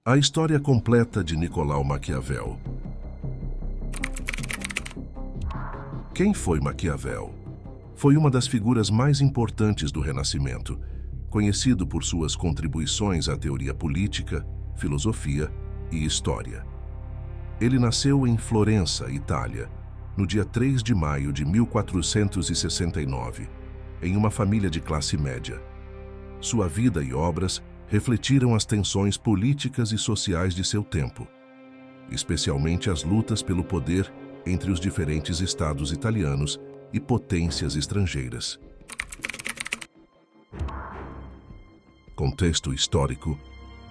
A história completa de Nicolau Maquiavel. Quem foi Maquiavel? Foi uma das figuras mais importantes do Renascimento, conhecido por suas contribuições à teoria política, filosofia e história. Ele nasceu em Florença, Itália, no dia 3 de maio de 1469, em uma família de classe média. Sua vida e obras refletiram as tensões políticas e sociais de seu tempo, especialmente as lutas pelo poder entre os diferentes estados italianos e potências estrangeiras. Contexto histórico: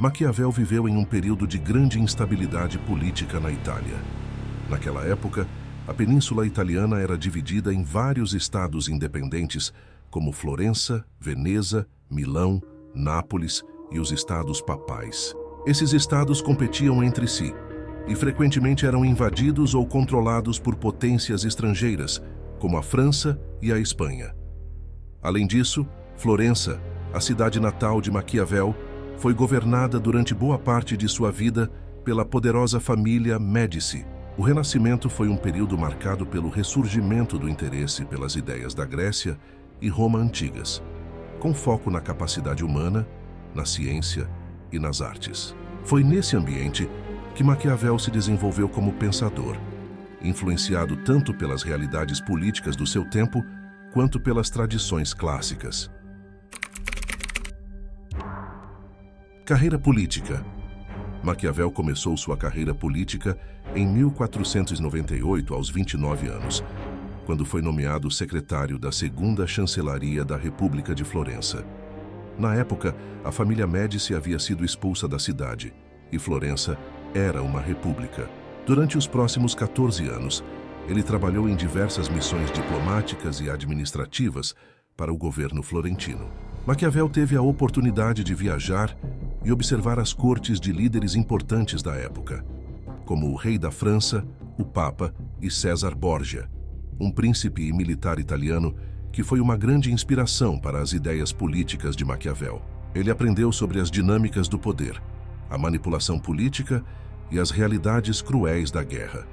Maquiavel viveu em um período de grande instabilidade política na Itália. Naquela época, a Península Italiana era dividida em vários estados independentes, como Florença, Veneza, Milão, Nápoles e os estados papais. Esses estados competiam entre si e frequentemente eram invadidos ou controlados por potências estrangeiras, como a França e a Espanha. Além disso, Florença, a cidade natal de Maquiavel, foi governada durante boa parte de sua vida pela poderosa família Médici. O Renascimento foi um período marcado pelo ressurgimento do interesse pelas ideias da Grécia e Roma antigas, com foco na capacidade humana, na ciência e nas artes. Foi nesse ambiente que Maquiavel se desenvolveu como pensador, influenciado tanto pelas realidades políticas do seu tempo quanto pelas tradições clássicas. Carreira política. Maquiavel começou sua carreira política em 1498, aos 29 anos, quando foi nomeado secretário da Segunda Chancelaria da República de Florença. Na época, a família Médici havia sido expulsa da cidade, e Florença era uma república. Durante os próximos 14 anos, ele trabalhou em diversas missões diplomáticas e administrativas para o governo florentino. Maquiavel teve a oportunidade de viajar e observar as cortes de líderes importantes da época, como o rei da França, o Papa e César Borgia, um príncipe e militar italiano que foi uma grande inspiração para as ideias políticas de Maquiavel. Ele aprendeu sobre as dinâmicas do poder, a manipulação política e as realidades cruéis da guerra.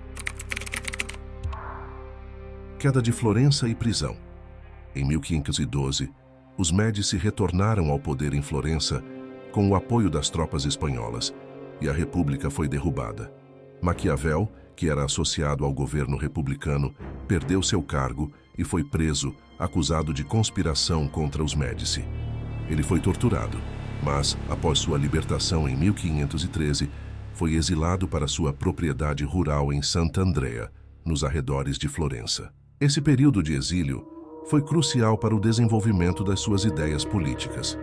Queda de Florença e prisão. Em 1512, os Médici retornaram ao poder em Florença com o apoio das tropas espanholas, e a república foi derrubada. Maquiavel, que era associado ao governo republicano, perdeu seu cargo e foi preso, acusado de conspiração contra os Médici. Ele foi torturado, mas, após sua libertação em 1513, foi exilado para sua propriedade rural em Sant'Andrea, nos arredores de Florença. Esse período de exílio foi crucial para o desenvolvimento das suas ideias políticas.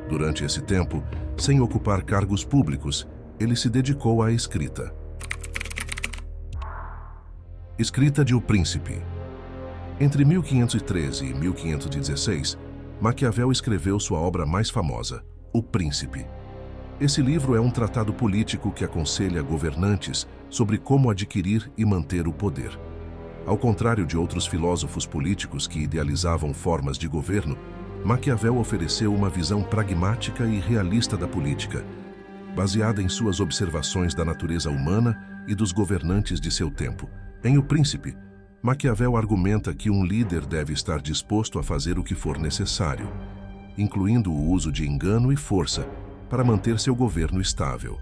Durante esse tempo, sem ocupar cargos públicos, ele se dedicou à escrita. Escrita de O Príncipe. Entre 1513 e 1516, Maquiavel escreveu sua obra mais famosa, O Príncipe. Esse livro é um tratado político que aconselha governantes sobre como adquirir e manter o poder. Ao contrário de outros filósofos políticos que idealizavam formas de governo, Maquiavel ofereceu uma visão pragmática e realista da política, baseada em suas observações da natureza humana e dos governantes de seu tempo. Em O Príncipe, Maquiavel argumenta que um líder deve estar disposto a fazer o que for necessário, incluindo o uso de engano e força para manter seu governo estável.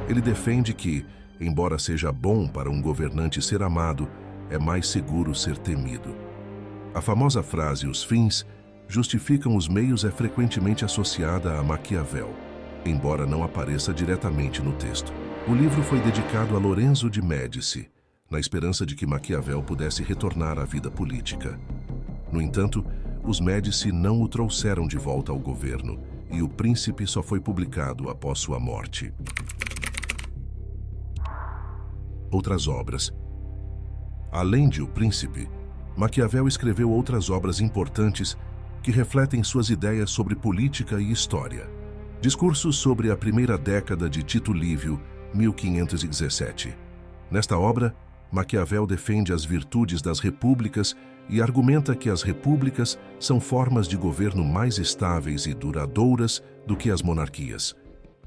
Ele defende que, embora seja bom para um governante ser amado, é mais seguro ser temido. A famosa frase "os fins justificam os meios" é frequentemente associada a Maquiavel, embora não apareça diretamente no texto. O livro foi dedicado a Lorenzo de Médici, na esperança de que Maquiavel pudesse retornar à vida política. No entanto, os Médici não o trouxeram de volta ao governo, e O Príncipe só foi publicado após sua morte. Outras obras. Além de O Príncipe, Maquiavel escreveu outras obras importantes que refletem suas ideias sobre política e história. Discursos sobre a primeira década de Tito Livio, 1517. Nesta obra, Maquiavel defende as virtudes das repúblicas e argumenta que as repúblicas são formas de governo mais estáveis e duradouras do que as monarquias.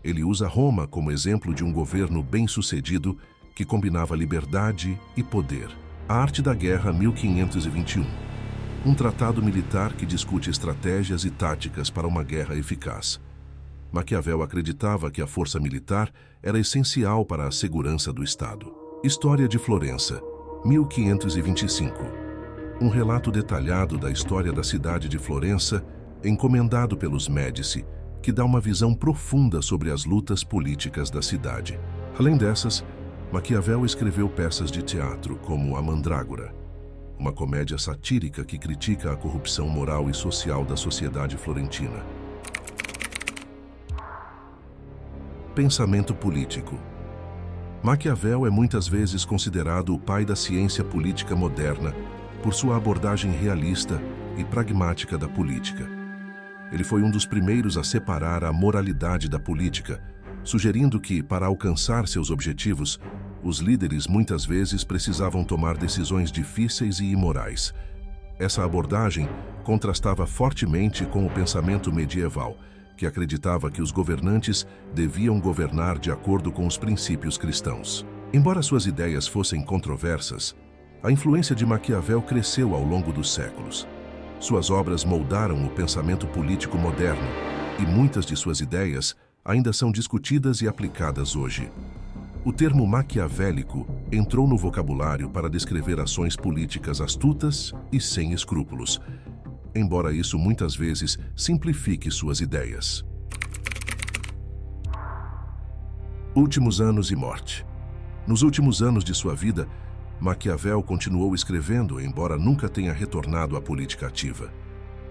Ele usa Roma como exemplo de um governo bem-sucedido que combinava liberdade e poder. A Arte da Guerra, 1521. Um tratado militar que discute estratégias e táticas para uma guerra eficaz. Maquiavel acreditava que a força militar era essencial para a segurança do Estado. História de Florença, 1525. Um relato detalhado da história da cidade de Florença, encomendado pelos Médici, que dá uma visão profunda sobre as lutas políticas da cidade. Além dessas, Maquiavel escreveu peças de teatro como A Mandrágora, uma comédia satírica que critica a corrupção moral e social da sociedade florentina. Pensamento político. Maquiavel é muitas vezes considerado o pai da ciência política moderna por sua abordagem realista e pragmática da política. Ele foi um dos primeiros a separar a moralidade da política, sugerindo que, para alcançar seus objetivos, os líderes muitas vezes precisavam tomar decisões difíceis e imorais. Essa abordagem contrastava fortemente com o pensamento medieval, que acreditava que os governantes deviam governar de acordo com os princípios cristãos. Embora suas ideias fossem controversas, a influência de Maquiavel cresceu ao longo dos séculos. Suas obras moldaram o pensamento político moderno e muitas de suas ideias ainda são discutidas e aplicadas hoje. O termo maquiavélico entrou no vocabulário para descrever ações políticas astutas e sem escrúpulos, embora isso muitas vezes simplifique suas ideias. Últimos anos e morte. Nos últimos anos de sua vida, Maquiavel continuou escrevendo, embora nunca tenha retornado à política ativa.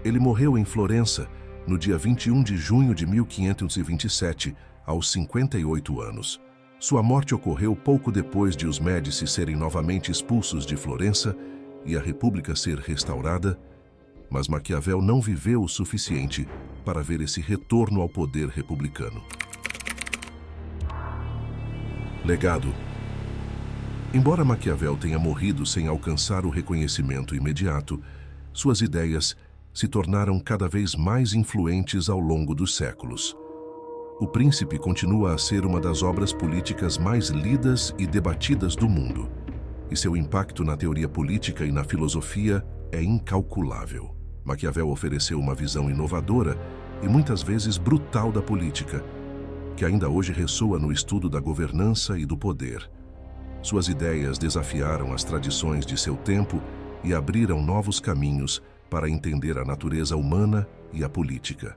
Ele morreu em Florença no dia 21 de junho de 1527, aos 58 anos. Sua morte ocorreu pouco depois de os Médici serem novamente expulsos de Florença e a República ser restaurada, mas Maquiavel não viveu o suficiente para ver esse retorno ao poder republicano. Legado. Embora Maquiavel tenha morrido sem alcançar o reconhecimento imediato, suas ideias se tornaram cada vez mais influentes ao longo dos séculos. O Príncipe continua a ser uma das obras políticas mais lidas e debatidas do mundo, e seu impacto na teoria política e na filosofia é incalculável. Maquiavel ofereceu uma visão inovadora e muitas vezes brutal da política, que ainda hoje ressoa no estudo da governança e do poder. Suas ideias desafiaram as tradições de seu tempo e abriram novos caminhos para entender a natureza humana e a política.